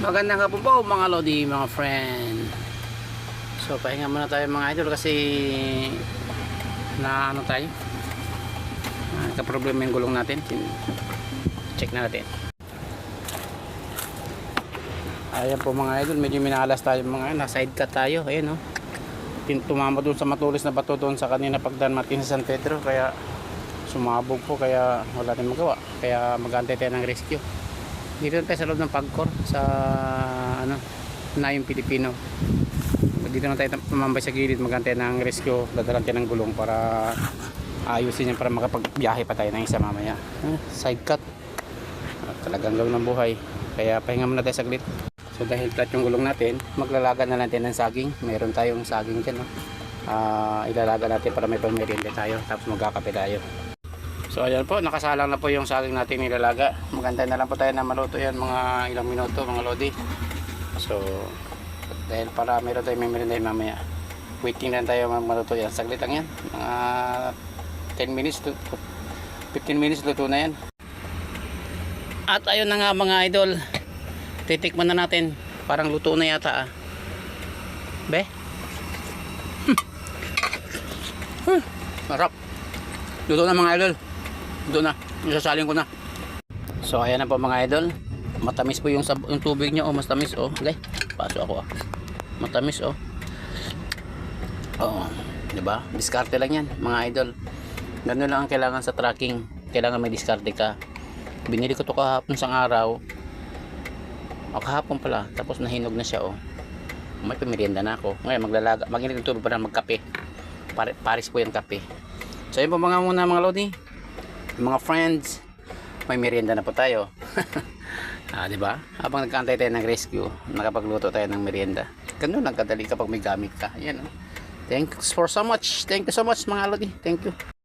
Magandang hapon po mga lodi, mga friend. So pahinga muna tayo mga idol kasi na ano tayo, nagka-problema yung gulong natin. Check na natin. Ayan po mga idol, medyo minalas tayo mga, na side cut tayo. Ayan o, tumama doon sa matulis na bato doon sa kanina pagdaan natin sa San Pedro, kaya sumabog po, kaya wala tayong magawa, kaya mag-antay tayo ng rescue. Dito tayo sa loob ng Pagcor sa ano na yung Pilipino. Dito na tayo tumambay sa gilid, mag-antay ng rescue, dadalan tayo ng gulong para ayusin yan, para makapagbiyahe pa tayo ng isa mamaya. Side cut, talagang gawin ng buhay, kaya pahinga muna tayo saglit. So dahil flat yung gulong natin, maglalaga na natin ng saging. Meron tayong saging dyan, no? Ilalaga natin para may pamerienda tayo, tapos magkakape tayo. So ayan po, nakasalang na po yung saging natin nilalaga. Maganda na lang po tayo na maluto yan mga ilang minuto mga lodi. So dahil para meron tayo may merienda mamaya, waiting lang tayo maluto yan. Saglit lang yan, mga 10 minutes to 15 minutes luto na yan. At ayun na nga mga idol, titikman na natin. Parang luto na yata be. Sarap. Luto na mga idol. Doon na, isasalin ko na. So ayan na po mga idol, matamis po yung tubig niya. Mas tamis okay, paso ako matamis diba, diskarte lang yan mga idol. Ganun lang ang kailangan sa tracking, kailangan may diskarte ka. Binili ko to kahapon sang araw, kahapon pala, tapos nahinog na siya. May pamerienda na ako ngayon, mag-init ng tubig para magkape. Paris po yung kape. So yun po mga mga lodi, mga friends, may merienda na po tayo. Diba? Habang nagkaantay tayo ng rescue, nakapagluto tayo ng merienda. Ganun lang kadali kapag may gamit ka. Ayan, thanks for so much. Thank you so much mga lodi. Thank you.